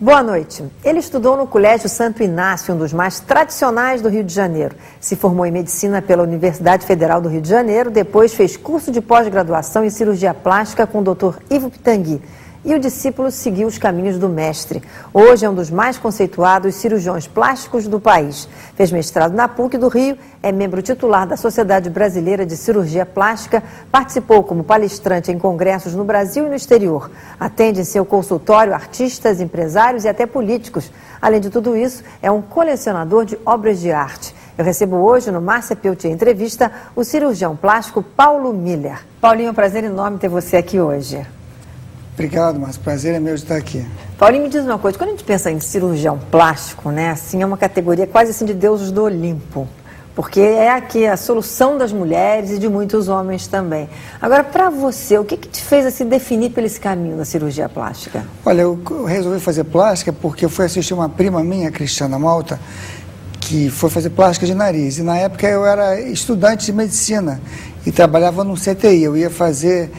Boa noite. Ele estudou no Colégio Santo Inácio, um dos mais tradicionais do Rio de Janeiro. Se formou em medicina pela Universidade Federal do Rio de Janeiro, depois fez curso de pós-graduação em cirurgia plástica com o Dr. Ivo Pitangui. E o discípulo seguiu os caminhos do mestre. Hoje é um dos mais conceituados cirurgiões plásticos do país. Fez mestrado na PUC do Rio, é membro titular da Sociedade Brasileira de Cirurgia Plástica, participou como palestrante em congressos no Brasil e no exterior. Atende em seu consultório artistas, empresários e até políticos. Além de tudo isso, é um colecionador de obras de arte. Eu recebo hoje, no Márcia Peltier Entrevista, o cirurgião plástico Paulo Miller. Paulinho, é um prazer enorme ter você aqui hoje. Obrigado, mas o prazer é meu de estar aqui. Paulinho, me diz uma coisa, quando a gente pensa em cirurgião plástico, né, assim, é uma categoria quase assim de deuses do Olimpo, porque é aqui a solução das mulheres e de muitos homens também. Agora, para você, o que te fez assim, definir por esse caminho da cirurgia plástica? Olha, eu resolvi fazer plástica porque eu fui assistir uma prima minha, Cristiana Malta, que foi fazer plástica de nariz. E na época eu era estudante de medicina e trabalhava no CTI, eu ia fazer...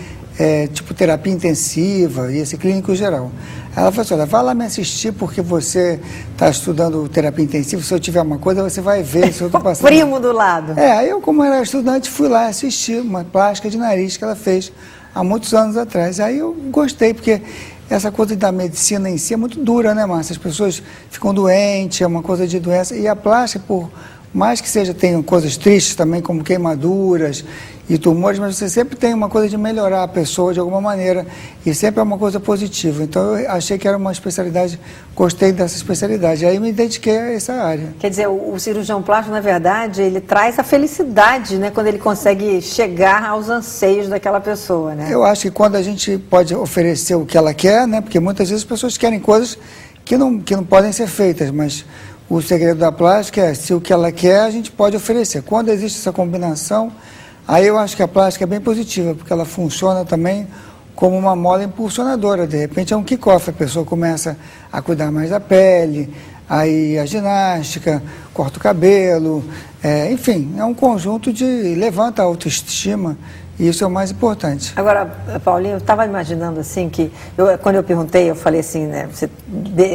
tipo terapia intensiva, ia ser clínico geral. Ela falou assim, olha, vai lá me assistir porque você está estudando terapia intensiva, se eu tiver uma coisa você vai ver se eu estou passando. Primo do lado. Aí eu, como era estudante, fui lá assistir uma plástica de nariz que ela fez há muitos anos atrás. Aí eu gostei, porque essa coisa da medicina em si é muito dura, né, Márcia? As pessoas ficam doentes, é uma coisa de doença, e a plástica, por mais que seja, tenham coisas tristes também, como queimaduras e tumores, mas você sempre tem uma coisa de melhorar a pessoa de alguma maneira, e sempre é uma coisa positiva. Então eu achei que era uma especialidade, gostei dessa especialidade, aí me dediquei a essa área. Quer dizer, o cirurgião plástico, na verdade, ele traz a felicidade, né, quando ele consegue chegar aos anseios daquela pessoa, né? Eu acho que quando a gente pode oferecer o que ela quer, né, porque muitas vezes as pessoas querem coisas que não podem ser feitas, mas o segredo da plástica é, se o que ela quer, a gente pode oferecer. Quando existe essa combinação, aí eu acho que a plástica é bem positiva, porque ela funciona também como uma mola impulsionadora. De repente é um kick-off, a pessoa começa a cuidar mais da pele, aí a ginástica, corta o cabelo, enfim, é um conjunto de levanta a autoestima. E isso é o mais importante. Agora, Paulinho, eu estava imaginando assim que, quando eu perguntei, eu falei assim, né, você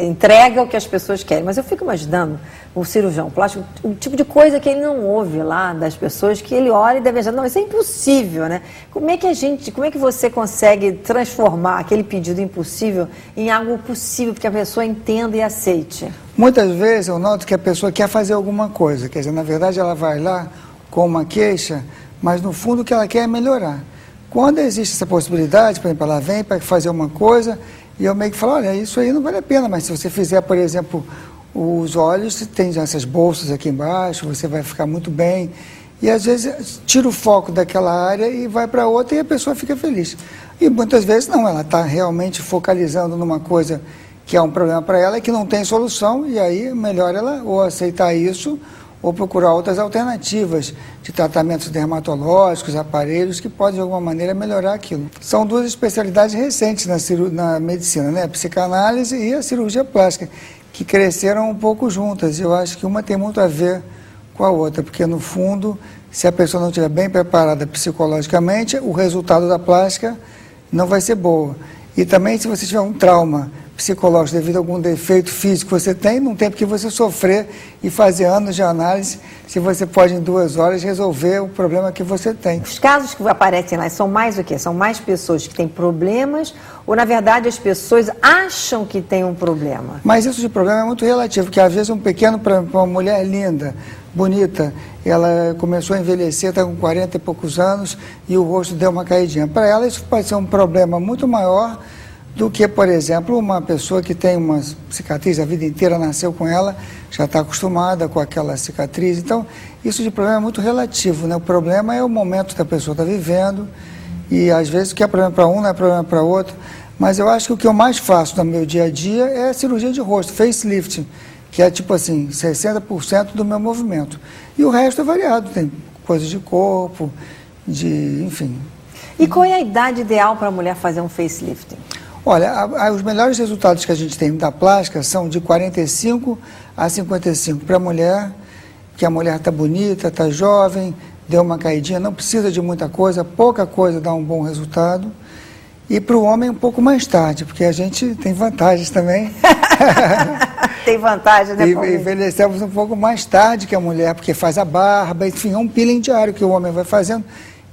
entrega o que as pessoas querem, mas eu fico imaginando o cirurgião plástico, o tipo de coisa que ele não ouve lá das pessoas, que ele olha e deve achar, não, isso é impossível, né? Como é que você consegue transformar aquele pedido impossível em algo possível, porque a pessoa entenda e aceite? Muitas vezes eu noto que a pessoa quer fazer alguma coisa, quer dizer, na verdade ela vai lá com uma queixa, mas no fundo o que ela quer é melhorar. Quando existe essa possibilidade, por exemplo, ela vem para fazer uma coisa e eu meio que falo, olha, isso aí não vale a pena, mas se você fizer, por exemplo, os olhos, tem essas bolsas aqui embaixo, você vai ficar muito bem. E às vezes tira o foco daquela área e vai para outra e a pessoa fica feliz. E muitas vezes não, ela está realmente focalizando numa coisa que é um problema para ela e que não tem solução, e aí é melhor ela ou aceitar isso ou procurar outras alternativas de tratamentos dermatológicos, aparelhos que podem de alguma maneira melhorar aquilo. São duas especialidades recentes na medicina, né? A psicanálise e a cirurgia plástica, que cresceram um pouco juntas. Eu acho que uma tem muito a ver com a outra, porque no fundo, se a pessoa não estiver bem preparada psicologicamente, o resultado da plástica não vai ser boa. E também se você tiver um trauma psicológico devido a algum defeito físico que você tem, não tem porque você sofrer e fazer anos de análise, se você pode em 2 horas resolver o problema que você tem. Os casos que aparecem lá são mais o quê? São mais pessoas que têm problemas ou, na verdade, as pessoas acham que têm um problema? Mas isso de problema é muito relativo, porque às vezes um pequeno problema, uma mulher linda, bonita, ela começou a envelhecer, está com 40 e poucos anos e o rosto deu uma caidinha. Para ela isso pode ser um problema muito maior do que, por exemplo, uma pessoa que tem uma cicatriz, a vida inteira nasceu com ela, já está acostumada com aquela cicatriz. Então, isso de problema é muito relativo, né? O problema é o momento que a pessoa está vivendo e, às vezes, o que é problema para um não é problema para outro. Mas eu acho que o que eu mais faço no meu dia a dia é a cirurgia de rosto, facelift, que é, tipo assim, 60% do meu movimento. E o resto é variado, tem coisas de corpo, enfim. E qual é a idade ideal para a mulher fazer um facelift? Olha, os melhores resultados que a gente tem da plástica são de 45 a 55 para a mulher, que a mulher está bonita, está jovem, deu uma caidinha, não precisa de muita coisa, pouca coisa dá um bom resultado. E para o homem um pouco mais tarde, porque a gente tem vantagens também. Tem vantagem, né, Paulinho? Envelhecemos um pouco mais tarde que a mulher, porque faz a barba, enfim, é um peeling diário que o homem vai fazendo.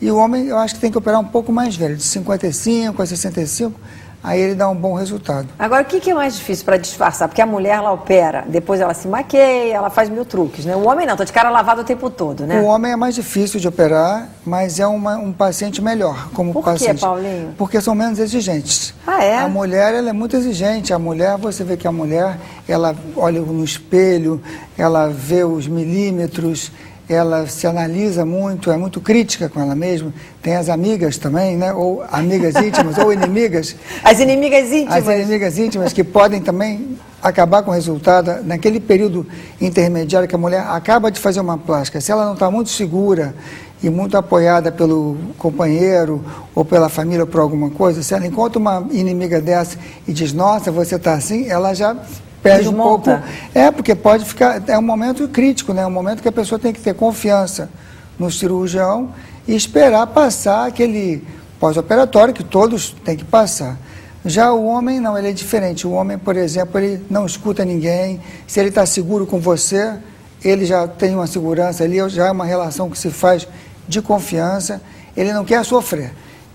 E o homem, eu acho que tem que operar um pouco mais velho, de 55 a 65, aí ele dá um bom resultado. Agora, o que é mais difícil para disfarçar? Porque a mulher, ela opera, depois ela se maqueia, ela faz mil truques, né? O homem não, tá de cara lavada o tempo todo, né? O homem é mais difícil de operar, mas é um paciente melhor como paciente. Por quê, Paulinho? Porque são menos exigentes. Ah, é? A mulher, ela é muito exigente. A mulher, você vê que a mulher, ela olha no espelho, ela vê os milímetros, ela se analisa muito, é muito crítica com ela mesma. Tem as amigas também, né? Ou amigas íntimas, ou inimigas. As inimigas íntimas. As inimigas íntimas que podem também acabar com o resultado. Naquele período intermediário que a mulher acaba de fazer uma plástica, se ela não está muito segura e muito apoiada pelo companheiro ou pela família ou por alguma coisa, se ela encontra uma inimiga dessa e diz, nossa, você está assim, ela já perde desmonta. Um pouco. Porque pode ficar, é um momento crítico, né? É um momento que a pessoa tem que ter confiança no cirurgião e esperar passar aquele pós-operatório que todos têm que passar. Já o homem não, ele é diferente. O homem, por exemplo, ele não escuta ninguém. Se ele está seguro com você, ele já tem uma segurança ali, já é uma relação que se faz de confiança. Ele não quer sofrer.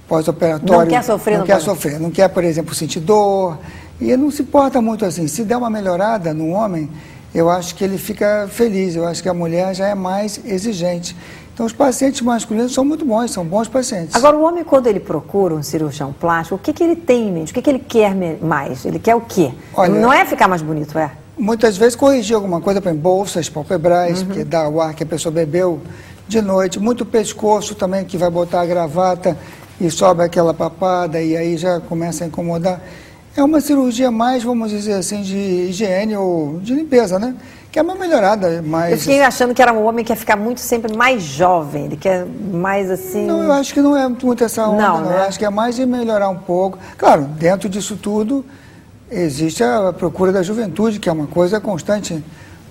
Pós-operatório. Não quer sofrer, não quer sofrer. Não quer, por exemplo, sentir dor. E ele não se porta muito assim. Se der uma melhorada no homem, eu acho que ele fica feliz. Eu acho que a mulher já é mais exigente. Então, os pacientes masculinos são muito bons, são bons pacientes. Agora, o homem, quando ele procura um cirurgião plástico, o que ele tem em mente? O que ele quer mais? Ele quer o quê? Olha, não é ficar mais bonito, é? Muitas vezes corrigir alguma coisa, por exemplo, bolsas, palpebrais, que dá o ar que a pessoa bebeu de noite. Muito pescoço também, que vai botar a gravata e sobe aquela papada e aí já começa a incomodar. É uma cirurgia mais, vamos dizer assim, de higiene ou de limpeza, né? Que é uma melhorada, mas... Eu fiquei achando que era um homem que quer ficar muito sempre mais jovem, ele quer mais assim... Não, eu acho que não é muito essa onda, não. Né? Eu acho que é mais de melhorar um pouco. Claro, dentro disso tudo, existe a procura da juventude, que é uma coisa constante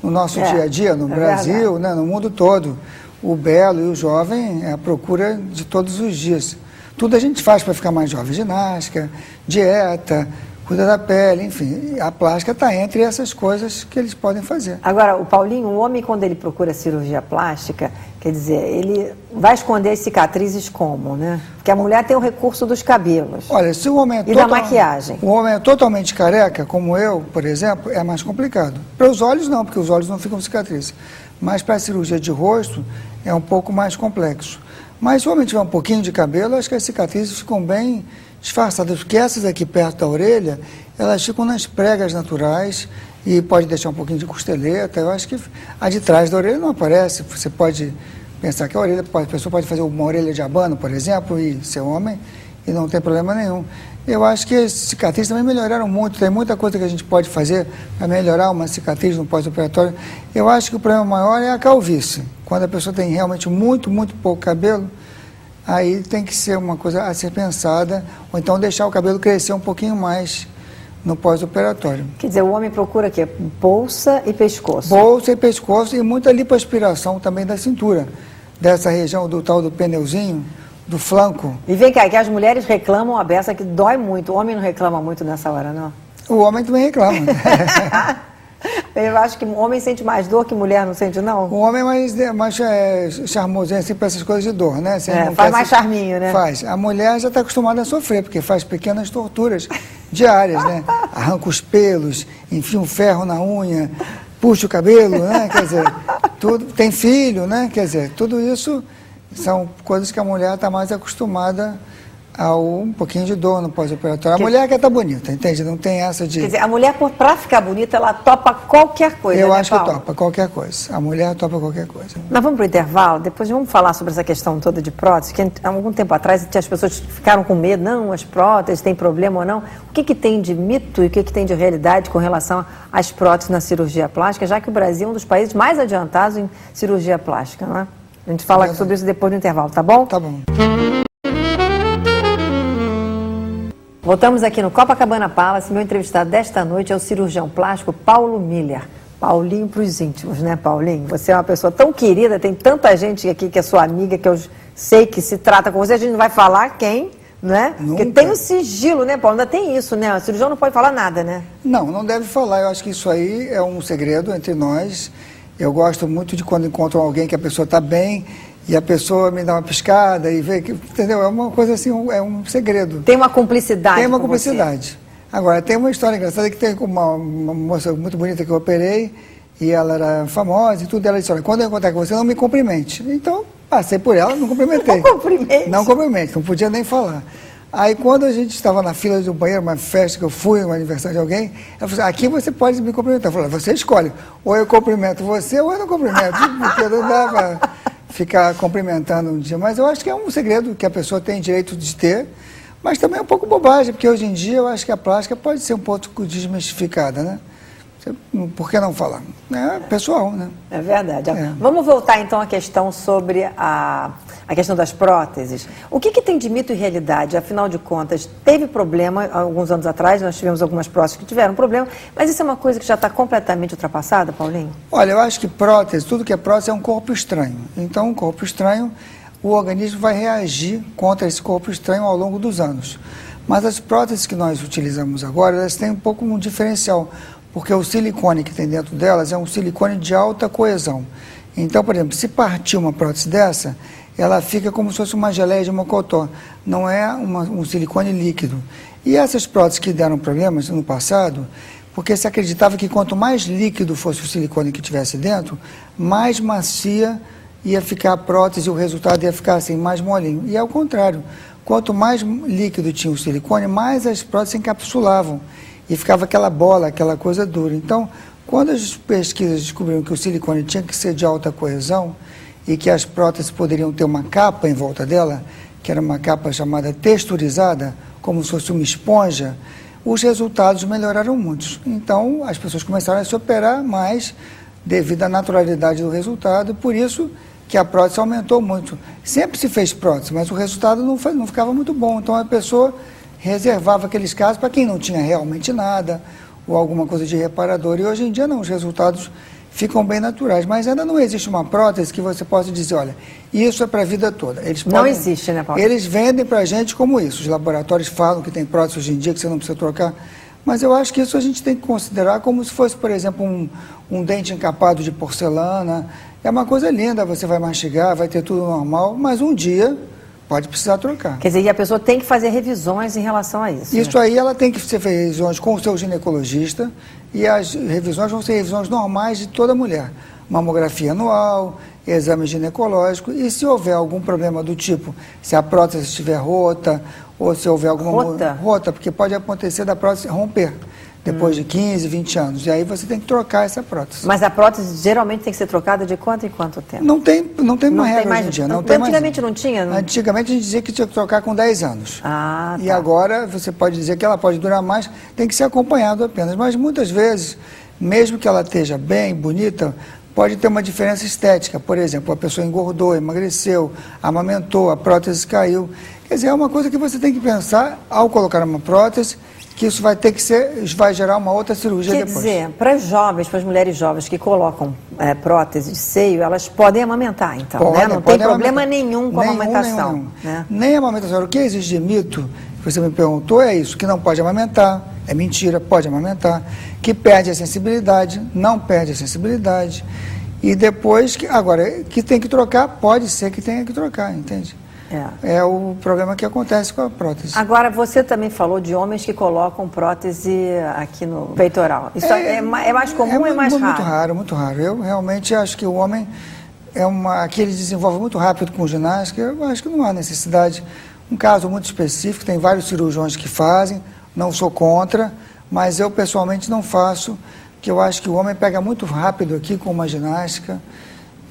no nosso dia a dia, no Brasil, né, no mundo todo. O belo e o jovem é a procura de todos os dias. Tudo a gente faz para ficar mais jovem, ginástica, dieta, cuida da pele, enfim, a plástica está entre essas coisas que eles podem fazer. Agora, o Paulinho, o homem quando ele procura cirurgia plástica, quer dizer, ele vai esconder as cicatrizes como, né? Porque a mulher tem o recurso dos cabelos. Olha, se o homem é da maquiagem. O homem é totalmente careca, como eu, por exemplo, é mais complicado. Para os olhos não, porque os olhos não ficam cicatrizes. Mas para a cirurgia de rosto é um pouco mais complexo. Mas se o homem tiver um pouquinho de cabelo, acho que as cicatrizes ficam bem disfarçadas, porque essas aqui perto da orelha, elas ficam nas pregas naturais e pode deixar um pouquinho de costeleta. Eu acho que a de trás da orelha não aparece. Você pode pensar que a pessoa pode fazer uma orelha de abano, por exemplo, e ser homem, e não tem problema nenhum. Eu acho que as cicatrizes também melhoraram muito, tem muita coisa que a gente pode fazer para melhorar uma cicatriz no pós-operatório. Eu acho que o problema maior é a calvície. Quando a pessoa tem realmente muito, muito pouco cabelo, aí tem que ser uma coisa a ser pensada, ou então deixar o cabelo crescer um pouquinho mais no pós-operatório. Quer dizer, o homem procura o quê? Bolsa e pescoço. Bolsa e pescoço e muita lipoaspiração também da cintura, dessa região do tal do pneuzinho, do flanco. E vem cá, que as mulheres reclamam a beça que dói muito. O homem não reclama muito nessa hora, não? O homem também reclama. Eu acho que o homem sente mais dor que mulher, não sente, não? O homem é mais charmosinho assim para essas coisas de dor, né? Faz mais charminho, né? Faz. A mulher já está acostumada a sofrer, porque faz pequenas torturas diárias, né? Arranca os pelos, enfia um ferro na unha, puxa o cabelo, né? Quer dizer, tudo, tem filho, né? Quer dizer, tudo isso são coisas que a mulher está mais acostumada a um pouquinho de dor no pós-operatório. A mulher quer estar bonita, entende? Não tem essa de... Quer dizer, a mulher, para ficar bonita, ela topa qualquer coisa, Eu né, acho Paulo? que topa qualquer coisa. A mulher topa qualquer coisa. Nós vamos para o intervalo, depois vamos falar sobre essa questão toda de prótese, que há algum tempo atrás as pessoas ficaram com medo, não, as próteses têm problema ou não. O que tem de mito e o que tem de realidade com relação às próteses na cirurgia plástica, já que o Brasil é um dos países mais adiantados em cirurgia plástica, não é? A gente fala sobre isso depois do intervalo, tá bom? Tá bom. Voltamos aqui no Copacabana Palace. Meu entrevistado desta noite é o cirurgião plástico Paulo Miller. Paulinho para os íntimos, né, Paulinho? Você é uma pessoa tão querida, tem tanta gente aqui que é sua amiga, que eu sei que se trata com você. A gente não vai falar quem, né? Nunca. Porque tem o sigilo, né, Paulo? Ainda tem isso, né? O cirurgião não pode falar nada, né? Não, não deve falar. Eu acho que isso aí é um segredo entre nós. Eu gosto muito de quando encontro alguém que a pessoa está bem e a pessoa me dá uma piscada e vê que, entendeu? É uma coisa assim, é um segredo. Tem uma cumplicidade. Tem uma com cumplicidade. você. Agora, tem uma história engraçada que tem uma moça muito bonita que eu operei e ela era famosa e tudo. Ela disse, olha, quando eu encontrar com você, não me cumprimente. Então, passei por ela, não cumprimentei. Não cumprimente. Não cumprimente, não podia nem falar. Aí, quando a gente estava na fila do banheiro, uma festa que eu fui, um aniversário de alguém, ela falou assim, aqui você pode me cumprimentar. Eu falei, você escolhe, ou eu cumprimento você, ou eu não cumprimento, porque não dá para ficar cumprimentando um dia. Mas eu acho que é um segredo que a pessoa tem direito de ter, mas também é um pouco bobagem, porque hoje em dia eu acho que a plástica pode ser um pouco desmistificada, né? Por que não falar? É pessoal, né? É verdade. É. Vamos voltar então à questão sobre a questão das próteses. O que tem de mito e realidade? Afinal de contas, teve problema alguns anos atrás, nós tivemos algumas próteses que tiveram problema, mas isso é uma coisa que já está completamente ultrapassada, Paulinho? Olha, eu acho que prótese, tudo que é prótese é um corpo estranho. Então, um corpo estranho, o organismo vai reagir contra esse corpo estranho ao longo dos anos. Mas as próteses que nós utilizamos agora, elas têm um pouco um diferencial, porque o silicone que tem dentro delas é um silicone de alta coesão. Então, por exemplo, se partir uma prótese dessa, ela fica como se fosse uma geleia de mocotó, não é um silicone líquido. E essas próteses que deram problemas no passado, porque se acreditava que quanto mais líquido fosse o silicone que tivesse dentro, mais macia ia ficar a prótese e o resultado ia ficar assim, mais molinho. E é o contrário, quanto mais líquido tinha o silicone, mais as próteses se encapsulavam. E ficava aquela bola, aquela coisa dura. Então, quando as pesquisas descobriram que o silicone tinha que ser de alta coesão e que as próteses poderiam ter uma capa em volta dela, que era uma capa chamada texturizada, como se fosse uma esponja, os resultados melhoraram muito. Então, as pessoas começaram a se operar mais devido à naturalidade do resultado, por isso que a prótese aumentou muito. Sempre se fez prótese, mas o resultado não ficava muito bom. Então, a pessoa reservava aqueles casos para quem não tinha realmente nada ou alguma coisa de reparador. E hoje em dia não, os resultados ficam bem naturais. Mas ainda não existe uma prótese que você possa dizer, olha, isso é para a vida toda. Não existe, né, Paulo? Eles vendem para a gente como isso. Os laboratórios falam que tem prótese hoje em dia que você não precisa trocar. Mas eu acho que isso a gente tem que considerar como se fosse, por exemplo, um dente encapado de porcelana. É uma coisa linda, você vai mastigar, vai ter tudo normal, mas um dia pode precisar trocar. Quer dizer, e a pessoa tem que fazer revisões em relação a isso. Isso né? aí ela tem que ser revisões com o seu ginecologista e as revisões vão ser revisões normais de toda mulher. Mamografia anual, exame ginecológico e se houver algum problema do tipo, se a prótese estiver rota ou se houver alguma... Rota, porque pode acontecer da prótese romper depois de 15, 20 anos. E aí você tem que trocar essa prótese. Mas a prótese geralmente tem que ser trocada de quanto em quanto tempo? Não tem uma regra hoje em dia. Antigamente não tinha? Não? Antigamente a gente dizia que tinha que trocar com 10 anos. Ah, tá. E agora você pode dizer que ela pode durar mais, tem que ser acompanhado apenas. Mas muitas vezes, mesmo que ela esteja bem, bonita, pode ter uma diferença estética. Por exemplo, a pessoa engordou, emagreceu, amamentou, a prótese caiu. Quer dizer, é uma coisa que você tem que pensar ao colocar uma prótese, que isso vai ter que ser, vai gerar uma outra cirurgia depois. Quer dizer, para as jovens, para as mulheres jovens que colocam prótese de seio, elas podem amamentar, então, né? Não tem problema nenhum com a amamentação. Nenhum. Né? Nem a amamentação. O que existe de mito, que você me perguntou, é isso, que não pode amamentar, é mentira, pode amamentar, que perde a sensibilidade, não perde a sensibilidade, e depois, agora, que tem que trocar, pode ser que tenha que trocar, entende? É o problema que acontece com a prótese. Agora, você também falou de homens que colocam prótese aqui no peitoral. Isso é mais comum ou é mais raro? Muito raro, muito raro. Eu realmente acho que o homem que ele desenvolve muito rápido com ginástica, eu acho que não há necessidade. Um caso muito específico, tem vários cirurgiões que fazem, não sou contra, mas eu pessoalmente não faço, porque eu acho que o homem pega muito rápido aqui com uma ginástica.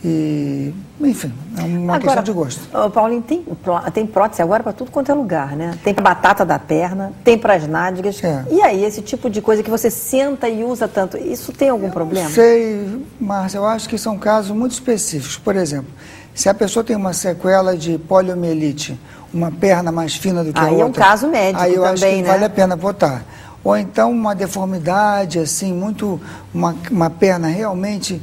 E, enfim, é uma questão de gosto. Paulinho, tem prótese agora para tudo quanto é lugar, né? Tem para batata da perna, tem para as nádegas. E aí, esse tipo de coisa que você senta e usa tanto, isso tem algum problema? Não sei, Márcia, eu acho que são casos muito específicos. Por exemplo, se a pessoa tem uma sequela de poliomielite, uma perna mais fina do que a outra... Aí é um caso médico aí eu também, acho que né? vale a pena botar. Ou então uma deformidade, assim, uma perna realmente...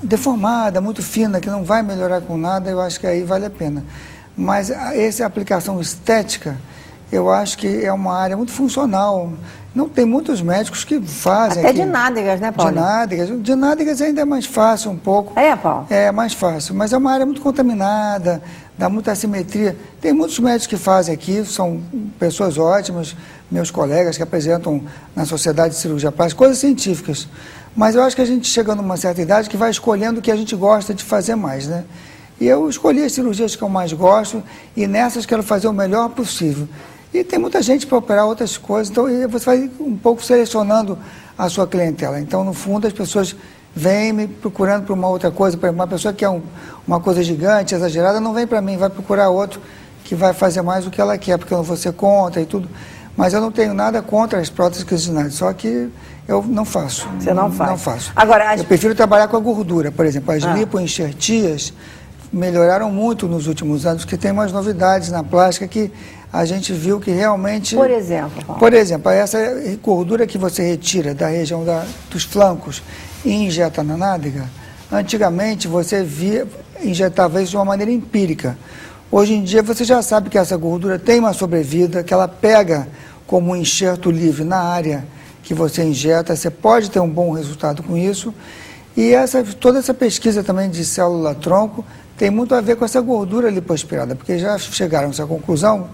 deformada, muito fina, que não vai melhorar com nada, eu acho que aí vale a pena. Mas essa aplicação estética, eu acho que é uma área muito funcional. Não tem muitos médicos que fazem. Até de nádegas, né, Paulo? De nádegas ainda é mais fácil um pouco. É, Paulo? É mais fácil, mas é uma área muito contaminada, dá muita assimetria. Tem muitos médicos que fazem aqui, são pessoas ótimas, meus colegas que apresentam na Sociedade de Cirurgia Plástica, coisas científicas. Mas eu acho que a gente chega numa certa idade que vai escolhendo o que a gente gosta de fazer mais, né? E eu escolhi as cirurgias que eu mais gosto e nessas quero fazer o melhor possível. E tem muita gente para operar outras coisas, então você vai um pouco selecionando a sua clientela. Então, no fundo, as pessoas vêm me procurando por uma outra coisa. Por exemplo, uma pessoa que quer uma coisa gigante, exagerada, não vem para mim, vai procurar outro que vai fazer mais o que ela quer, porque eu não vou ser contra e tudo. Mas eu não tenho nada contra as próteses cristalinas, só que eu não faço. Você não faz? Não faço. Agora, eu prefiro trabalhar com a gordura, por exemplo. As lipoenxertias melhoraram muito nos últimos anos, porque tem umas novidades na plástica que a gente viu que realmente... Por exemplo, Paulo? Por exemplo, essa gordura que você retira da região dos flancos e injeta na nádega, antigamente você injetava isso de uma maneira empírica. Hoje em dia você já sabe que essa gordura tem uma sobrevida, que ela pega como um enxerto livre na área que você injeta, você pode ter um bom resultado com isso. E toda essa pesquisa também de célula-tronco tem muito a ver com essa gordura lipoaspirada, porque já chegaram a essa conclusão,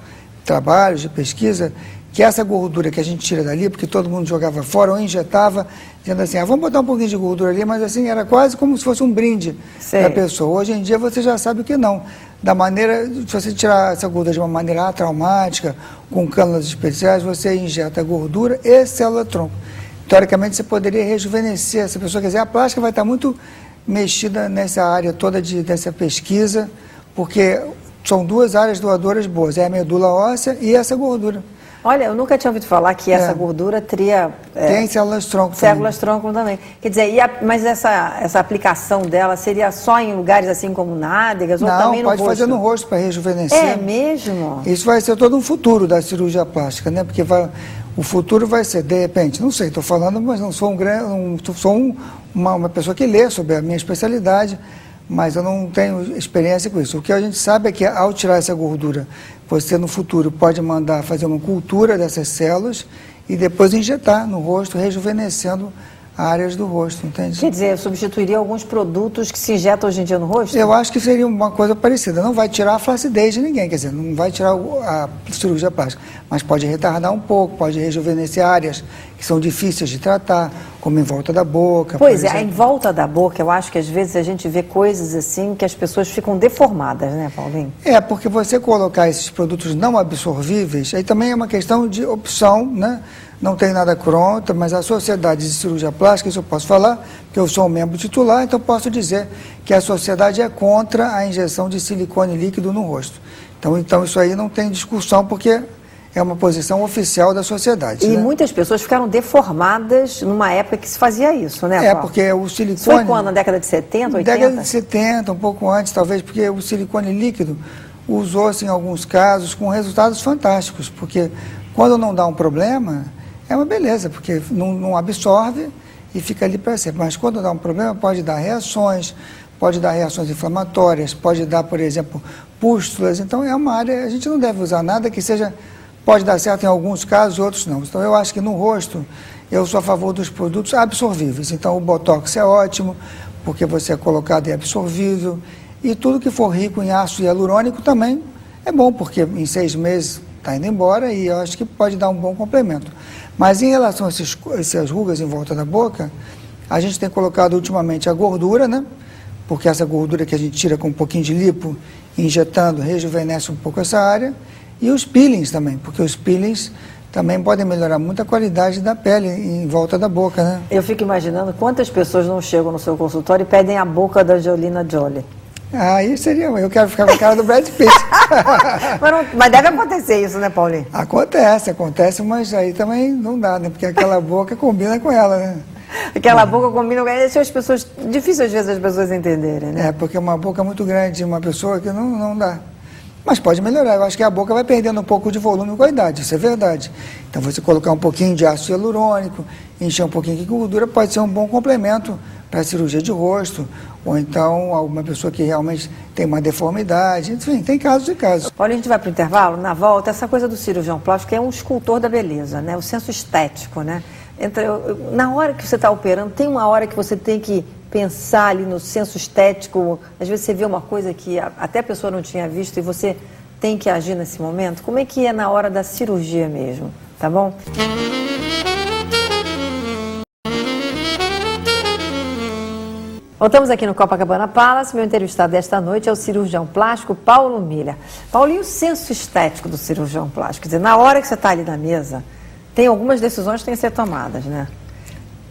trabalhos de pesquisa, que essa gordura que a gente tira dali, porque todo mundo jogava fora ou injetava, dizendo assim, vamos botar um pouquinho de gordura ali, mas assim, era quase como se fosse um brinde da pessoa. Hoje em dia você já sabe que não. Da maneira, se você tirar essa gordura de uma maneira atraumática, com cânulas especiais, você injeta gordura e célula-tronco. Teoricamente você poderia rejuvenescer essa pessoa, quer dizer, a plástica vai estar muito mexida nessa área toda dessa pesquisa, porque são duas áreas doadoras boas, é a medula óssea e essa gordura. Olha, eu nunca tinha ouvido falar que essa gordura teria... tem células-tronco também. Células-tronco também. Quer dizer, mas essa aplicação dela seria só em lugares assim como nádegas ou também no rosto? Não, pode fazer no rosto para rejuvenescer. É mesmo? Isso vai ser todo um futuro da cirurgia plástica, né? Porque o futuro vai ser, de repente, não sei, estou falando, mas não sou uma pessoa que lê sobre a minha especialidade, mas eu não tenho experiência com isso. O que a gente sabe é que ao tirar essa gordura, você no futuro pode mandar fazer uma cultura dessas células e depois injetar no rosto, rejuvenescendo áreas do rosto, entende? Quer dizer, substituiria alguns produtos que se injetam hoje em dia no rosto? Eu acho que seria uma coisa parecida. Não vai tirar a flacidez de ninguém, quer dizer, não vai tirar a cirurgia plástica, mas pode retardar um pouco, pode rejuvenescer áreas que são difíceis de tratar, como em volta da boca. Pois é, em volta da boca, eu acho que às vezes a gente vê coisas assim que as pessoas ficam deformadas, né, Paulinho? É, porque você colocar esses produtos não absorvíveis, aí também é uma questão de opção, né? Não tem nada contra, mas a Sociedade de Cirurgia Plástica, isso eu posso falar, porque eu sou um membro titular, então posso dizer que a sociedade é contra a injeção de silicone líquido no rosto. Então isso aí não tem discussão, porque é uma posição oficial da sociedade. E né? muitas pessoas ficaram deformadas numa época que se fazia isso, né, Paulo? Porque o silicone... Isso foi quando? Na década de 70, 80? Década de 70, um pouco antes, talvez, porque o silicone líquido usou-se em alguns casos com resultados fantásticos, porque quando não dá um problema... é uma beleza, porque não absorve e fica ali para sempre. Mas quando dá um problema, pode dar reações inflamatórias, pode dar, por exemplo, pústulas. Então, é uma área, a gente não deve usar nada que seja, pode dar certo em alguns casos, outros não. Então, eu acho que no rosto, eu sou a favor dos produtos absorvíveis. Então, o Botox é ótimo, porque você é colocado e é absorvível. E tudo que for rico em ácido hialurônico também é bom, porque em 6 meses está indo embora e eu acho que pode dar um bom complemento. Mas em relação a essas rugas em volta da boca, a gente tem colocado ultimamente a gordura, né? Porque essa gordura que a gente tira com um pouquinho de lipo, injetando, rejuvenesce um pouco essa área. E os peelings também, porque os peelings também podem melhorar muito a qualidade da pele em volta da boca, né? Eu fico imaginando quantas pessoas não chegam no seu consultório e pedem a boca da Angelina Jolie. Aí seria, eu quero ficar com a cara do Brad Pitt. mas deve acontecer isso, né, Paulinho? Acontece, mas aí também não dá, né? Porque aquela boca combina com ela, né? Aquela boca combina com ela, deixa as pessoas, difícil às vezes as pessoas entenderem, né? Porque uma boca muito grande de uma pessoa que não dá. Mas pode melhorar, eu acho que a boca vai perdendo um pouco de volume com a idade, isso é verdade. Então você colocar um pouquinho de ácido hialurônico, encher um pouquinho de gordura, pode ser um bom complemento para cirurgia de rosto, ou então alguma pessoa que realmente tem uma deformidade, enfim, tem casos e casos. Paulinho, a gente vai para o intervalo, na volta, essa coisa do cirurgião plástico é um escultor da beleza, né? O senso estético, né? Na hora que você está operando, tem uma hora que você tem que pensar ali no senso estético, às vezes você vê uma coisa que até a pessoa não tinha visto e você tem que agir nesse momento. Como é que é na hora da cirurgia mesmo, tá bom? Voltamos aqui no Copacabana Palace. Meu entrevistado desta noite é o cirurgião plástico Paulo Miller. Paulo, e o senso estético do cirurgião plástico? Quer dizer, na hora que você está ali na mesa, tem algumas decisões que têm que ser tomadas, né?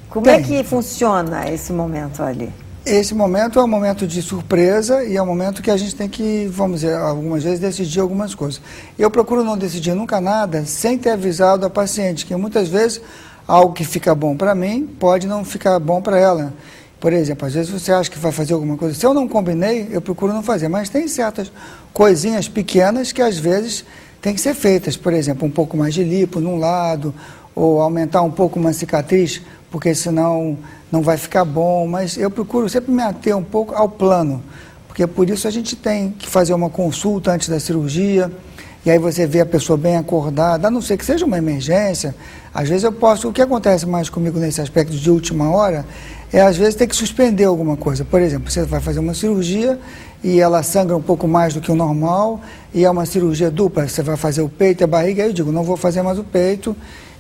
Como é que funciona esse momento ali? Esse momento é um momento de surpresa e é um momento que a gente tem que, vamos dizer, algumas vezes decidir algumas coisas. Eu procuro não decidir nunca nada sem ter avisado a paciente, que muitas vezes algo que fica bom para mim pode não ficar bom para ela. Por exemplo, às vezes você acha que vai fazer alguma coisa. Se eu não combinei, eu procuro não fazer. Mas tem certas coisinhas pequenas que às vezes tem que ser feitas. Por exemplo, um pouco mais de lipo num lado, ou aumentar um pouco uma cicatriz, porque senão não vai ficar bom. Mas eu procuro sempre me ater um pouco ao plano, porque por isso a gente tem que fazer uma consulta antes da cirurgia. E aí você vê a pessoa bem acordada, a não ser que seja uma emergência. Às vezes eu posso, o que acontece mais comigo nesse aspecto de última hora, é às vezes ter que suspender alguma coisa. Por exemplo, você vai fazer uma cirurgia e ela sangra um pouco mais do que o normal, e é uma cirurgia dupla, você vai fazer o peito e a barriga, aí eu digo, não vou fazer mais o peito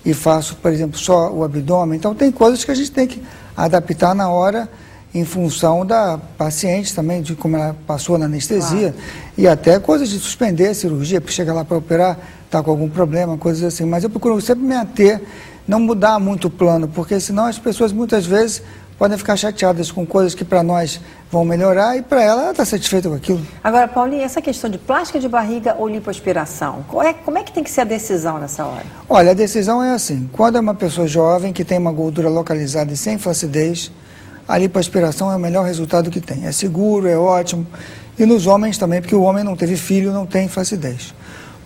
e faço, por exemplo, só o abdômen. Então tem coisas que a gente tem que adaptar na hora, em função da paciente também, de como ela passou na anestesia, e até coisas de suspender a cirurgia, porque chega lá para operar, está com algum problema, coisas assim. Mas eu procuro sempre me ater, não mudar muito o plano, porque senão as pessoas muitas vezes podem ficar chateadas com coisas que para nós vão melhorar e para ela está satisfeita com aquilo. Agora, Paulinho, essa questão de plástica de barriga ou lipoaspiração, como é que tem que ser a decisão nessa hora? Olha, a decisão é assim, quando é uma pessoa jovem que tem uma gordura localizada e sem flacidez, a lipoaspiração é o melhor resultado que tem. É seguro, é ótimo. E nos homens também, porque o homem não teve filho, não tem flacidez.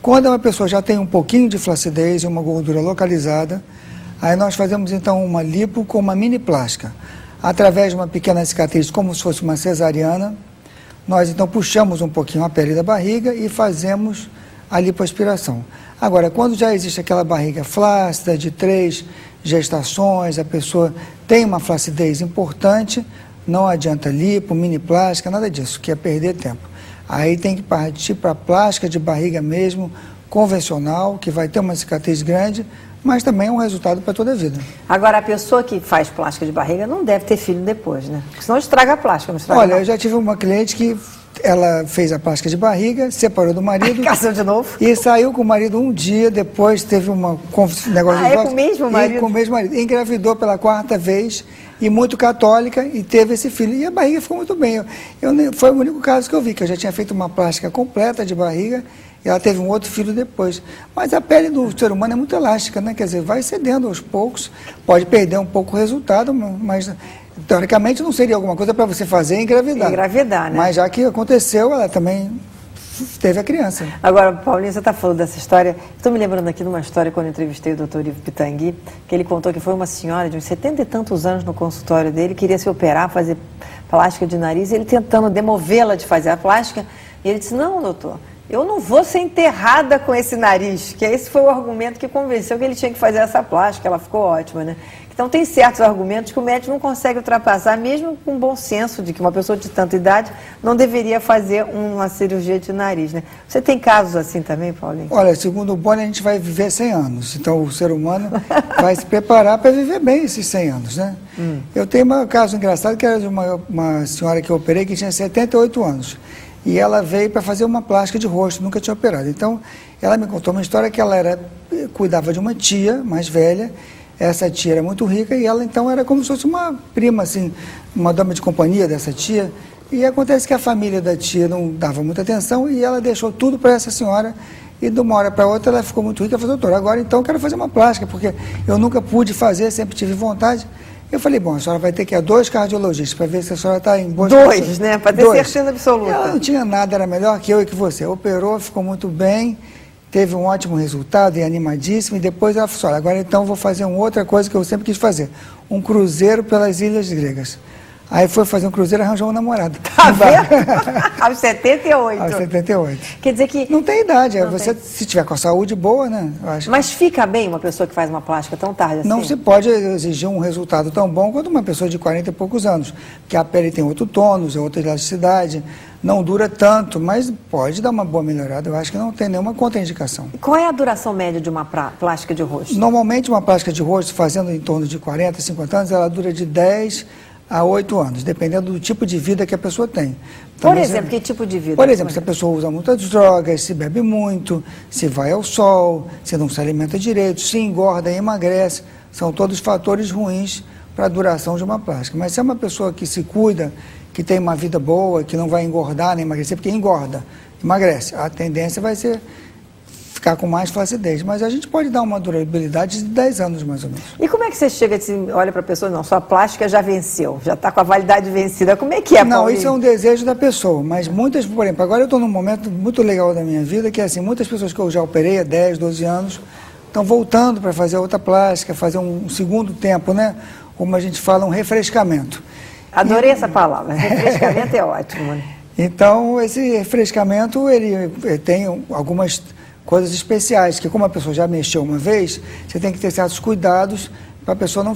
Quando uma pessoa já tem um pouquinho de flacidez e uma gordura localizada, aí nós fazemos então uma lipo com uma mini plástica. Através de uma pequena cicatriz, como se fosse uma cesariana, nós então puxamos um pouquinho a pele da barriga e fazemos a lipoaspiração. Agora, quando já existe aquela barriga flácida de 3 gestações, a pessoa tem uma flacidez importante, não adianta lipo, mini plástica, nada disso, que é perder tempo. Aí tem que partir para a plástica de barriga mesmo, convencional, que vai ter uma cicatriz grande, mas também é um resultado para toda a vida. Agora, a pessoa que faz plástica de barriga não deve ter filho depois, né? Porque senão estraga a plástica, não estraga. Olha, eu já tive uma cliente que ela fez a plástica de barriga, separou do marido. Casou de novo? E saiu com o marido um dia, depois teve um negócio de com o mesmo marido? E com o mesmo marido. Engravidou pela 4ª vez, e muito católica, e teve esse filho. E a barriga ficou muito bem. Foi o único caso que eu vi, que eu já tinha feito uma plástica completa de barriga, e ela teve um outro filho depois. Mas a pele do ser humano é muito elástica, né? Quer dizer, vai cedendo aos poucos, pode perder um pouco o resultado, mas teoricamente não seria alguma coisa para você fazer e engravidar. Engravidar, né? Mas já que aconteceu, ela também teve a criança. Agora, Paulinho, você está falando dessa história. Estou me lembrando aqui de uma história quando eu entrevistei o Dr. Ivo Pitangui, que ele contou que foi uma senhora de uns 70 e tantos anos no consultório dele, queria se operar, fazer plástica de nariz, e ele tentando demovê-la de fazer a plástica, e ele disse, não, doutor, eu não vou ser enterrada com esse nariz, que esse foi o argumento que convenceu que ele tinha que fazer essa plástica, ela ficou ótima, né? Então tem certos argumentos que o médico não consegue ultrapassar, mesmo com bom senso de que uma pessoa de tanta idade não deveria fazer uma cirurgia de nariz, né? Você tem casos assim também, Paulinho? Olha, segundo o Bonner, a gente vai viver 100 anos, então o ser humano vai se preparar para viver bem esses 100 anos, né? Eu tenho um caso engraçado que era de uma senhora que eu operei que tinha 78 anos. E ela veio para fazer uma plástica de rosto, nunca tinha operado. Então, ela me contou uma história que ela cuidava de uma tia mais velha, essa tia era muito rica e ela então era como se fosse uma prima, assim, uma dama de companhia dessa tia. E acontece que a família da tia não dava muita atenção e ela deixou tudo para essa senhora. E de uma hora para outra ela ficou muito rica e falou, doutor, agora então eu quero fazer uma plástica, porque eu nunca pude fazer, sempre tive vontade. Eu falei, bom, a senhora vai ter que ir a 2 cardiologistas para ver se a senhora está em boas condições. 2, né? Para ter certeza absoluta. Ela não tinha nada, era melhor que eu e que você. Operou, ficou muito bem, teve um ótimo resultado e animadíssimo. E depois ela falou, olha, agora então vou fazer uma outra coisa que eu sempre quis fazer. Um cruzeiro pelas ilhas gregas. Aí foi fazer um cruzeiro e arranjou um namorado. Tá vendo? Aos 78. Aos 78. Quer dizer que... Não tem idade, Não você, tem. se tiver com a saúde boa, né? Eu acho. Mas fica bem uma pessoa que faz uma plástica tão tarde assim? Não se pode exigir um resultado tão bom quanto uma pessoa de 40 e poucos anos, porque a pele tem outro tônus, outra elasticidade, não dura tanto, mas pode dar uma boa melhorada. Eu acho que não tem nenhuma contraindicação. E qual é a duração média de uma plástica de rosto? Normalmente, uma plástica de rosto, fazendo em torno de 40, 50 anos, ela dura de 10 a 8 anos, dependendo do tipo de vida que a pessoa tem. Por exemplo, que tipo de vida? Por exemplo, se a pessoa usa muitas drogas, se bebe muito, se vai ao sol, se não se alimenta direito, se engorda e emagrece, são todos fatores ruins para a duração de uma plástica. Mas se é uma pessoa que se cuida, que tem uma vida boa, que não vai engordar nem emagrecer, porque engorda, emagrece, a tendência vai ser ficar com mais flacidez, mas a gente pode dar uma durabilidade de 10 anos, mais ou menos. E como é que você chega e olha para a pessoa, não, sua plástica já venceu, já está com a validade vencida, como é que é, Não, Paulinho? isso é um desejo da pessoa, mas muitas, por exemplo, agora eu estou num momento muito legal da minha vida, que é assim, muitas pessoas que eu já operei há 10, 12 anos, estão voltando para fazer outra plástica, fazer um segundo tempo, né? Como a gente fala, um refrescamento. Adorei essa palavra, refrescamento é ótimo, né? Então, esse refrescamento, ele tem algumas coisas especiais, que como a pessoa já mexeu uma vez, você tem que ter certos cuidados para a pessoa não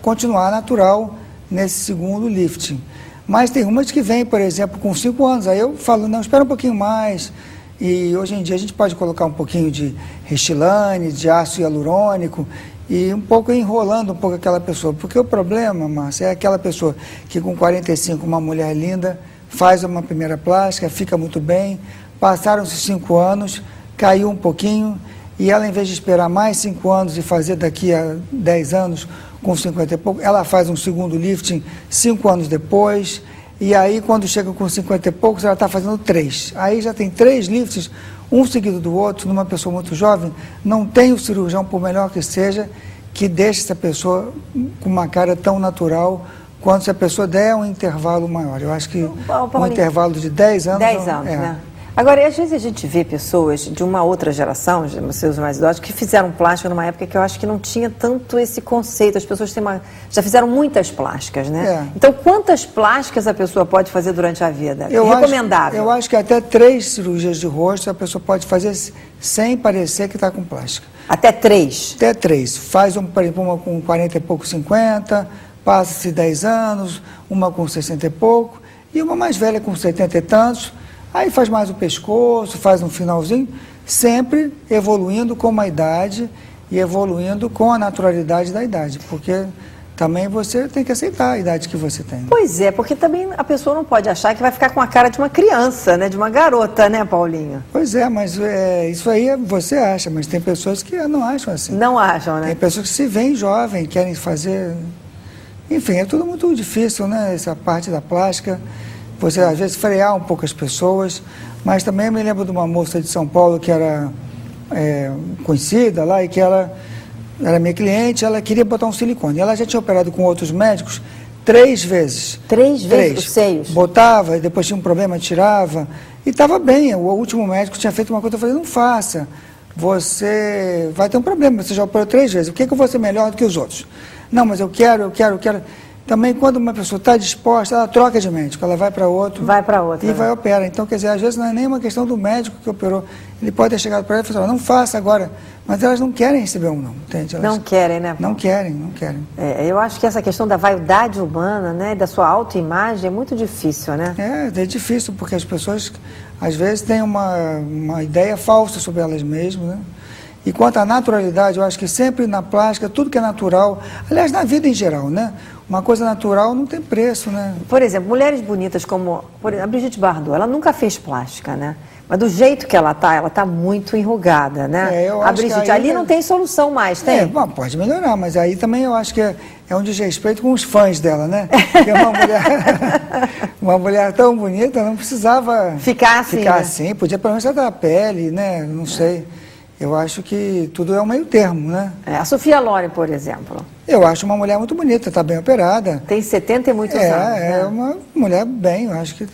continuar natural nesse segundo lifting. Mas tem umas que vêm, por exemplo, com 5 anos, aí eu falo, não, espera um pouquinho mais, e hoje em dia a gente pode colocar um pouquinho de Restylane, de ácido hialurônico, e um pouco enrolando um pouco aquela pessoa, porque o problema, Márcia, é aquela pessoa que com 45, uma mulher linda, faz uma primeira plástica, fica muito bem, passaram-se 5 anos, caiu um pouquinho, e ela, em vez de esperar mais 5 anos e fazer daqui a 10 anos, com 50 e pouco, ela faz um segundo lifting 5 anos depois, e aí quando chega com 50 e poucos, ela está fazendo 3. Aí já tem 3 liftings, um seguido do outro, numa pessoa muito jovem, não tem o cirurgião, por melhor que seja, que deixe essa pessoa com uma cara tão natural, quanto se a pessoa der um intervalo maior. Eu acho que um intervalo de 10 anos... 10 anos, né? Agora, às vezes a gente vê pessoas de uma outra geração, seus mais idosos, que fizeram plástica numa época que eu acho que não tinha tanto esse conceito. As pessoas já fizeram muitas plásticas, né? Então, quantas plásticas a pessoa pode fazer durante a vida? Recomendável? Eu acho que até 3 cirurgias de rosto a pessoa pode fazer sem parecer que está com plástica. Até 3? Até 3. Faz, por exemplo, uma com 40 e pouco, 50, passa-se 10 anos, uma com 60 e pouco, e uma mais velha com 70 e tantos. Aí faz mais o pescoço, faz um finalzinho, sempre evoluindo com a idade e evoluindo com a naturalidade da idade, porque também você tem que aceitar a idade que você tem. Pois é, porque também a pessoa não pode achar que vai ficar com a cara de uma criança, né, de uma garota, né, Paulinho? Pois é, mas isso aí você acha, mas tem pessoas que não acham assim. Não acham, né? Tem pessoas que se veem jovem, querem fazer... Enfim, é tudo muito difícil, né, essa parte da plástica. Você, às vezes, frear um pouco as pessoas, mas também eu me lembro de uma moça de São Paulo que era conhecida lá e que ela era minha cliente, ela queria botar um silicone. Ela já tinha operado com outros médicos 3 vezes. 3 vezes os seios? Botava, e depois tinha um problema, tirava, e estava bem. O último médico tinha feito uma coisa, eu falei, não faça, você vai ter um problema, você já operou 3 vezes, o que eu vou ser melhor do que os outros? Não, mas eu quero. Também, quando uma pessoa está disposta, ela troca de médico, ela vai para outro. Vai para outro. E vai operar. Então, quer dizer, às vezes não é nem uma questão do médico que operou. Ele pode ter chegado para ela e falado, não faça agora. Mas elas não querem receber um não, entende? Elas não querem, né? Não querem. Eu acho que essa questão da vaidade humana, né, da sua autoimagem é muito difícil, né? É difícil, porque as pessoas, às vezes, têm uma ideia falsa sobre elas mesmas, né? E quanto à naturalidade, eu acho que sempre na plástica, tudo que é natural, aliás, na vida em geral, né? Uma coisa natural não tem preço, né? Por exemplo, mulheres bonitas como a Brigitte Bardot, ela nunca fez plástica, né? Mas do jeito que ela tá muito enrugada, né? Eu a acho Brigitte que ali não tem solução mais, tem? Bom, pode melhorar, mas aí também eu acho que é um desrespeito com os fãs dela, né? Porque uma mulher tão bonita não precisava ficar assim, podia pelo menos tratar a pele, né? Não sei. Eu acho que tudo é um meio termo, né? A Sofia Loren, por exemplo. Eu acho uma mulher muito bonita, está bem operada. Tem 70 e muitos anos, né? É uma mulher bem, eu acho que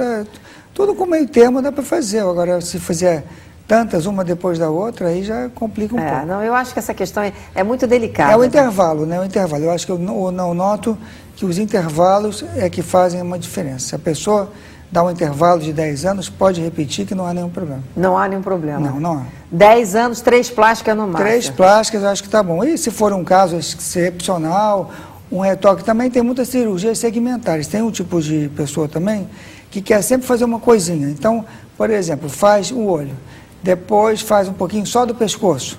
tudo com meio termo dá para fazer. Agora, se fizer tantas, uma depois da outra, aí já complica um pouco. Não, eu acho que essa questão é muito delicada. É o intervalo, né? O intervalo. Eu acho que eu não noto que os intervalos é que fazem uma diferença. Se a pessoa dá um intervalo de 10 anos, pode repetir que não há nenhum problema. Não há nenhum problema? Não há. 10 anos, 3 plásticas no máximo. 3 plásticas, eu acho que está bom. E se for um caso excepcional, um retoque, também tem muitas cirurgias segmentares. Tem um tipo de pessoa também que quer sempre fazer uma coisinha. Então, por exemplo, faz o olho, depois faz um pouquinho só do pescoço.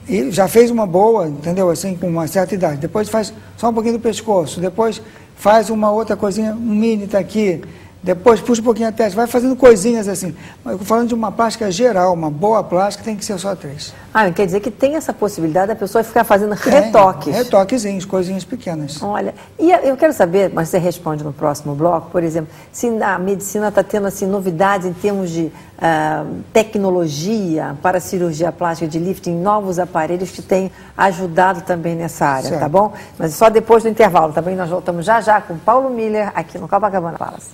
E já fez uma boa, entendeu? Assim, com uma certa idade. Depois faz só um pouquinho do pescoço. Depois faz uma outra coisinha, um mini tá aqui. Depois puxa um pouquinho a testa, vai fazendo coisinhas assim. Mas eu tô falando de uma plástica geral, uma boa plástica tem que ser só 3. Quer dizer que tem essa possibilidade da pessoa ficar fazendo retoques. Retoquezinhos, coisinhas pequenas. Olha, e eu quero saber, mas você responde no próximo bloco, por exemplo, se a medicina está tendo assim, novidades em termos de tecnologia para cirurgia plástica de lifting, novos aparelhos que têm ajudado também nessa área, certo. Tá bom? Mas só depois do intervalo, tá bem? Nós voltamos já com Paulo Miller aqui no Copacabana Palace.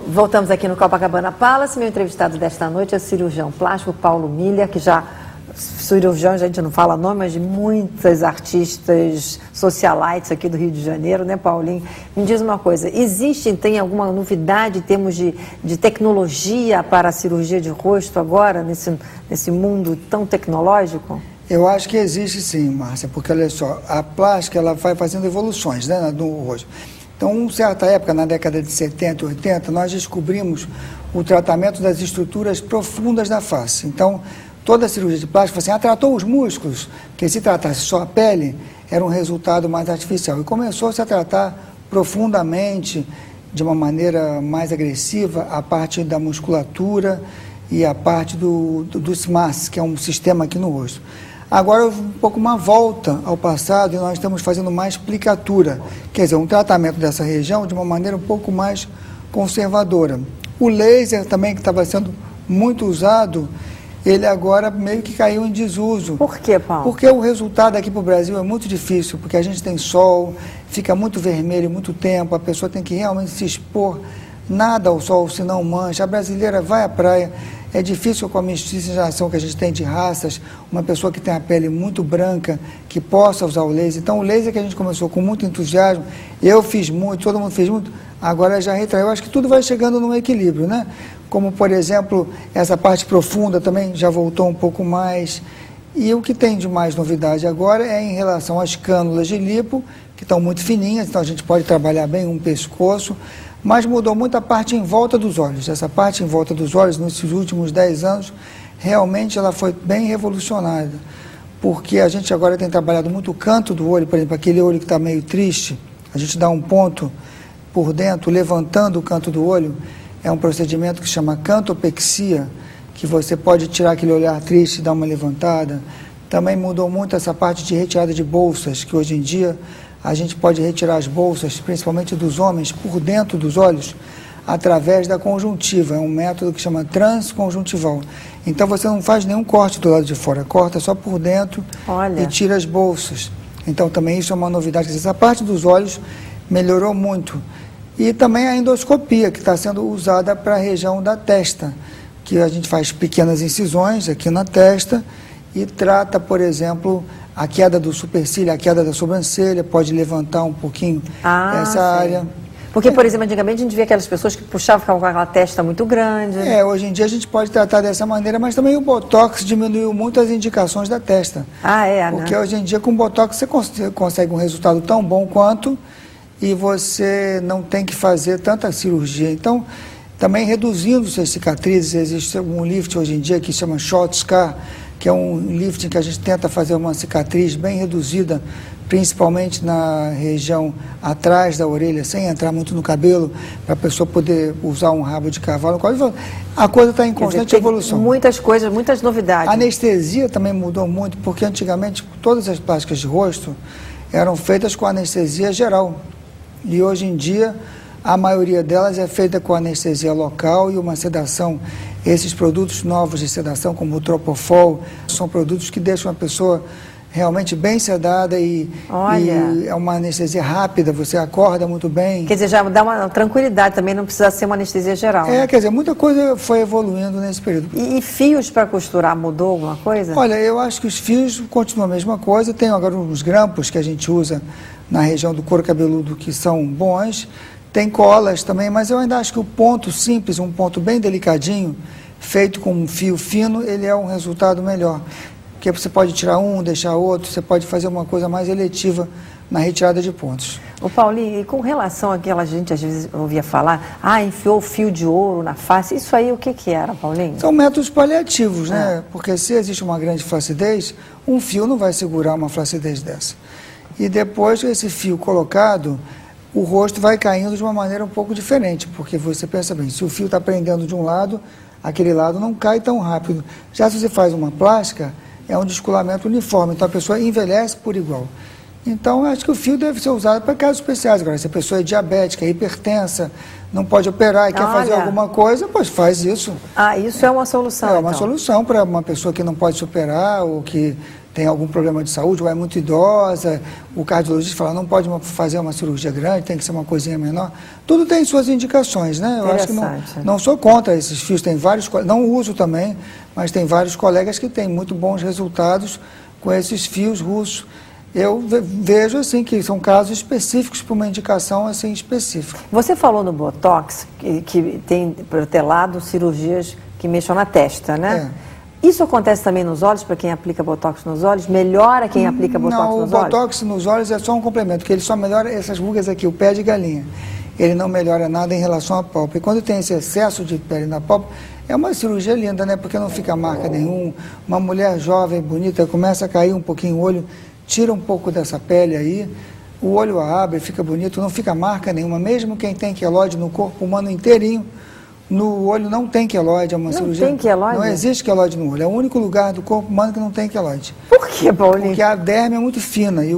Voltamos aqui no Copacabana Palace. Meu entrevistado desta noite é o cirurgião plástico Paulo Miller, que cirurgião, a gente não fala nome, mas de muitas artistas socialites aqui do Rio de Janeiro, né, Paulinho? Me diz uma coisa, tem alguma novidade em termos de tecnologia para a cirurgia de rosto agora, nesse mundo tão tecnológico? Eu acho que existe sim, Márcia, porque olha só, a plástica ela vai fazendo evoluções, né, no rosto. Então, em certa época, na década de 70, 80, nós descobrimos o tratamento das estruturas profundas da face. Então, toda a cirurgia de plástica, assim, tratou os músculos, porque se tratasse só a pele, era um resultado mais artificial. E começou-se a tratar profundamente, de uma maneira mais agressiva, a parte da musculatura e a parte do SMAS, que é um sistema aqui no rosto. Agora houve um pouco uma volta ao passado e nós estamos fazendo mais plicatura, quer dizer, um tratamento dessa região de uma maneira um pouco mais conservadora. O laser também, que estava sendo muito usado, ele agora meio que caiu em desuso. Por quê, Paulo? Porque o resultado aqui para o Brasil é muito difícil, porque a gente tem sol, fica muito vermelho muito tempo, a pessoa tem que realmente se expor, nada ao sol, senão mancha. A brasileira vai à praia. É difícil com a miscigenação que a gente tem de raças, uma pessoa que tem a pele muito branca, que possa usar o laser. Então, o laser que a gente começou com muito entusiasmo, eu fiz muito, todo mundo fez muito, agora já retraiu. Eu acho que tudo vai chegando num equilíbrio, né? Como, por exemplo, essa parte profunda também já voltou um pouco mais. E o que tem de mais novidade agora é em relação às cânulas de lipo, que estão muito fininhas, então a gente pode trabalhar bem um pescoço, mas mudou muito a parte em volta dos olhos. Essa parte em volta dos olhos, nesses últimos 10 anos, realmente ela foi bem revolucionada, porque a gente agora tem trabalhado muito o canto do olho, por exemplo, aquele olho que está meio triste, a gente dá um ponto por dentro, levantando o canto do olho, é um procedimento que se chama cantopexia, que você pode tirar aquele olhar triste e dar uma levantada. Também mudou muito essa parte de retirada de bolsas, que hoje em dia a gente pode retirar as bolsas, principalmente dos homens, por dentro dos olhos, através da conjuntiva. É um método que chama transconjuntival. Então você não faz nenhum corte do lado de fora, corta só por dentro. Olha. E tira as bolsas. Então também isso é uma novidade. Essa parte dos olhos melhorou muito. E também a endoscopia, que está sendo usada para a região da testa, que a gente faz pequenas incisões aqui na testa e trata, por exemplo, a queda do supercílio, a queda da sobrancelha, pode levantar um pouquinho essa área. Porque, por exemplo, antigamente a gente via aquelas pessoas que puxavam, ficavam com aquela testa muito grande. Hoje em dia a gente pode tratar dessa maneira, mas também o Botox diminuiu muito as indicações da testa. Porque hoje em dia com o Botox você consegue um resultado tão bom quanto e você não tem que fazer tanta cirurgia. Então, também reduzindo suas cicatrizes, existe um lift hoje em dia que se chama Short Scar, que é um lifting que a gente tenta fazer uma cicatriz bem reduzida, principalmente na região atrás da orelha, sem entrar muito no cabelo, para a pessoa poder usar um rabo de cavalo. A coisa está em constante evolução. Muitas coisas, muitas novidades. A anestesia também mudou muito, porque antigamente todas as plásticas de rosto eram feitas com anestesia geral. E hoje em dia A maioria delas é feita com anestesia local e uma sedação. Esses produtos novos de sedação, como o Tropofol, são produtos que deixam a pessoa realmente bem sedada e é uma anestesia rápida, você acorda muito bem. Quer dizer, já dá uma tranquilidade também, não precisa ser uma anestesia geral. Né? Quer dizer, muita coisa foi evoluindo nesse período. E fios para costurar, mudou alguma coisa? Olha, eu acho que os fios continuam a mesma coisa. Tem agora uns grampos que a gente usa na região do couro cabeludo que são bons. Tem colas também, mas eu ainda acho que o ponto simples, um ponto bem delicadinho, feito com um fio fino, ele é um resultado melhor. Porque você pode tirar um, deixar outro, você pode fazer uma coisa mais eletiva na retirada de pontos. Ô Paulinho, e com relação àquela gente, às vezes ouvia falar, enfiou fio de ouro na face, isso aí o que era, Paulinho? São métodos paliativos, né? Porque se existe uma grande flacidez, um fio não vai segurar uma flacidez dessa. E depois, esse fio colocado, o rosto vai caindo de uma maneira um pouco diferente, porque você pensa bem, se o fio está prendendo de um lado, aquele lado não cai tão rápido. Já se você faz uma plástica, é um descolamento uniforme, então a pessoa envelhece por igual. Então, acho que o fio deve ser usado para casos especiais. Agora, se a pessoa é diabética, hipertensa, não pode operar e quer fazer alguma coisa, pois faz isso. Isso é uma solução, É uma solução para uma pessoa que não pode se operar ou que tem algum problema de saúde ou é muito idosa. O cardiologista fala, não pode fazer uma cirurgia grande, tem que ser uma coisinha menor. Tudo tem suas indicações, né? Eu acho que não sou contra esses fios, tem vários, não uso também, mas tem vários colegas que têm muito bons resultados com esses fios russos. Eu vejo assim que são casos específicos para uma indicação assim específica. Você falou no Botox que tem protelado cirurgias que mexam na testa, né? Isso acontece também nos olhos, para quem aplica Botox nos olhos? Melhora quem aplica Botox nos olhos? Não, o Botox nos olhos é só um complemento, porque ele só melhora essas rugas aqui, o pé de galinha. Ele não melhora nada em relação à pálpebra. E quando tem esse excesso de pele na pálpebra, é uma cirurgia linda, né? Porque não fica marca nenhuma. Uma mulher jovem, bonita, começa a cair um pouquinho o olho, tira um pouco dessa pele aí, o olho abre, fica bonito, não fica marca nenhuma. Mesmo quem tem queloide no corpo humano inteirinho, no olho não tem queloide, é uma cirurgia. Não tem queloide? Não existe queloide no olho, é o único lugar do corpo humano que não tem queloide. Por que, Paulinho? Porque a derme é muito fina e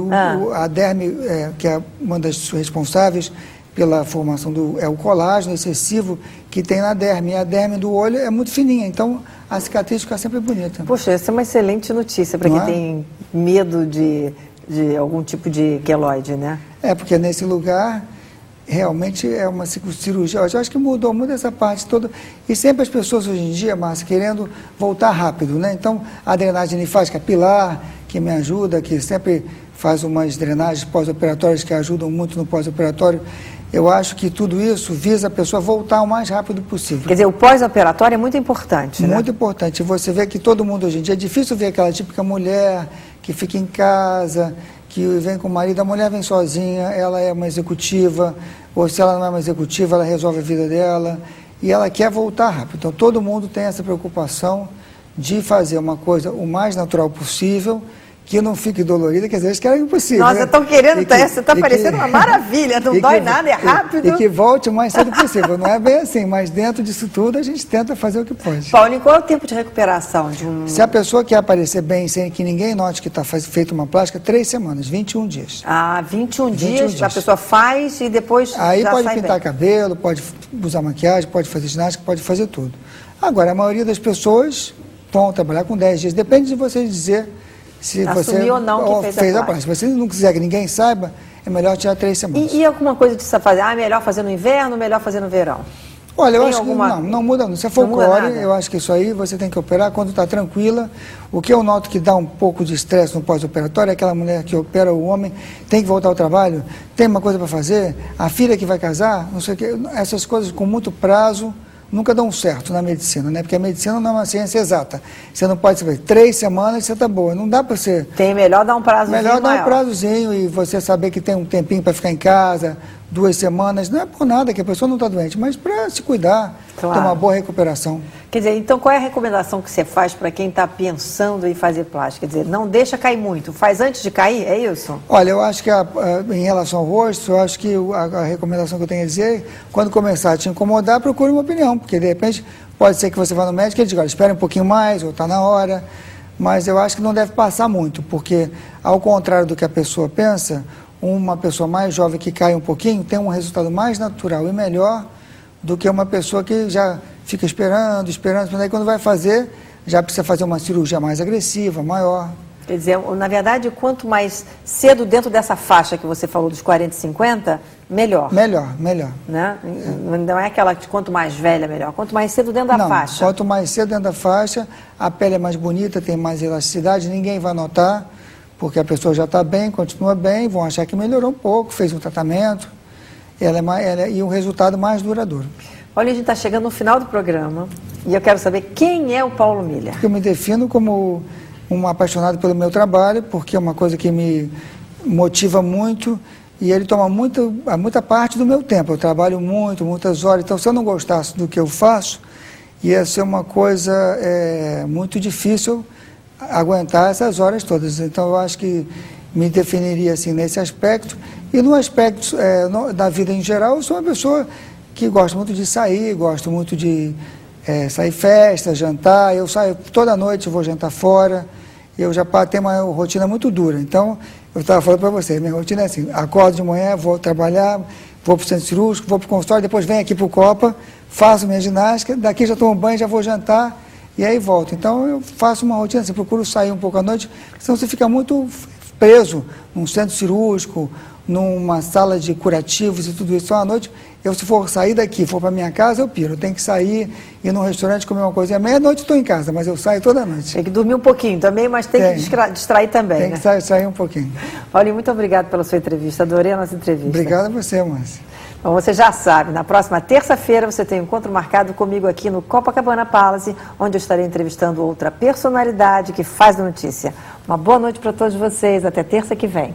a derme, que é uma das responsáveis pela formação é o colágeno excessivo que tem na derme. E a derme do olho é muito fininha, então a cicatriz fica sempre bonita. Poxa, essa é uma excelente notícia para quem tem medo de algum tipo de queloide, né? Porque nesse lugar realmente é uma cirurgia. Eu acho que muda essa parte toda. E sempre as pessoas hoje em dia, Márcia, querendo voltar rápido, né? Então, a drenagem linfática capilar, que me ajuda, que sempre faz umas drenagens pós-operatórias que ajudam muito no pós-operatório. Eu acho que tudo isso visa a pessoa voltar o mais rápido possível. Quer dizer, o pós-operatório é muito importante, né? Muito importante. Você vê que todo mundo hoje em dia, é difícil ver aquela típica mulher que fica em casa, que vem com o marido, a mulher vem sozinha, ela é uma executiva, ou se ela não é uma executiva, ela resolve a vida dela, e ela quer voltar rápido. Então, todo mundo tem essa preocupação de fazer uma coisa o mais natural possível, que não fique dolorida, quer dizer, eles querem impossível. Nossa, estão querendo, você está parecendo uma maravilha, não dói nada, é rápido. E que volte o mais cedo possível. Não é bem assim, mas dentro disso tudo a gente tenta fazer o que pode. Paulinho, qual é o tempo de recuperação de um... Se a pessoa quer aparecer bem, sem que ninguém note que está feita uma plástica, 3 semanas, 21 dias. 21 dias, a pessoa faz e depois aí já pode sai pintar bem. Cabelo, pode usar maquiagem, pode fazer ginástica, pode fazer tudo. Agora, a maioria das pessoas vão trabalhar com 10 dias. Depende de você dizer se você ou não que fez a plástica. Se você não quiser que ninguém saiba, é melhor tirar 3 semanas. E alguma coisa de se fazer? Melhor fazer no inverno, melhor fazer no verão? Olha, eu acho que não muda não. Se é folclore, eu acho que isso aí você tem que operar quando está tranquila. O que eu noto que dá um pouco de estresse no pós-operatório é aquela mulher que opera o homem, tem que voltar ao trabalho, tem uma coisa para fazer, a filha que vai casar, não sei o quê. Essas coisas com muito prazo nunca dão certo na medicina, né? Porque a medicina não é uma ciência exata. Você não pode saber, 3 semanas você está boa. Não dá para você... Tem melhor dar um prazozinho Melhor dar maior. um prazozinho e você saber que tem um tempinho para ficar em casa, 2 semanas. Não é por nada que a pessoa não está doente, mas para se cuidar, ter uma boa recuperação. Quer dizer, então qual é a recomendação que você faz para quem está pensando em fazer plástica? Quer dizer, não deixa cair muito, faz antes de cair, é isso? Olha, eu acho que em relação ao rosto, eu acho que a recomendação que eu tenho a dizer é, quando começar a te incomodar, procure uma opinião, porque de repente pode ser que você vá no médico e ele diga, olha, espere um pouquinho mais, ou está na hora, mas eu acho que não deve passar muito, porque ao contrário do que a pessoa pensa, uma pessoa mais jovem que cai um pouquinho tem um resultado mais natural e melhor do que uma pessoa que já fica esperando, mas aí quando vai fazer, já precisa fazer uma cirurgia mais agressiva, maior. Quer dizer, na verdade, quanto mais cedo dentro dessa faixa que você falou dos 40 e 50, melhor. Melhor. Né? Não é aquela de quanto mais velha, melhor. Quanto mais cedo dentro da faixa. Quanto mais cedo dentro da faixa, a pele é mais bonita, tem mais elasticidade, ninguém vai notar, porque a pessoa já está bem, continua bem, vão achar que melhorou um pouco, fez um tratamento, e o resultado mais duradouro. Olha, a gente está chegando no final do programa e eu quero saber quem é o Paulo Miller. Eu me defino como um apaixonado pelo meu trabalho, porque é uma coisa que me motiva muito e ele toma muita parte do meu tempo. Eu trabalho muitas horas, então se eu não gostasse do que eu faço, ia ser uma coisa muito difícil aguentar essas horas todas. Então eu acho que me definiria assim nesse aspecto. E no aspecto da vida em geral, eu sou uma pessoa que gosta muito de sair, gosto muito de sair festa, jantar. Eu saio toda noite, eu vou jantar fora. Eu já tenho uma rotina muito dura. Então, eu estava falando para você, minha rotina é assim, acordo de manhã, vou trabalhar, vou para o centro cirúrgico, vou para o consultório, depois venho aqui para o Copa, faço minha ginástica, daqui já tomo banho, já vou jantar e aí volto. Então, eu faço uma rotina assim, procuro sair um pouco à noite, senão você fica muito preso num centro cirúrgico, numa sala de curativos e tudo isso. Então, à noite, se for sair daqui, for para minha casa, eu piro. Eu tenho que sair, ir num restaurante, comer uma coisinha. Meia-noite estou em casa, mas eu saio toda noite. Tem que dormir um pouquinho também, mas tem que distrair também, Tem que sair um pouquinho. Paulinho, muito obrigado pela sua entrevista. Adorei a nossa entrevista. Obrigado a você, Márcia. Bom, você já sabe, na próxima terça-feira você tem um encontro marcado comigo aqui no Copacabana Palace, onde eu estarei entrevistando outra personalidade que faz notícia. Uma boa noite para todos vocês. Até terça que vem.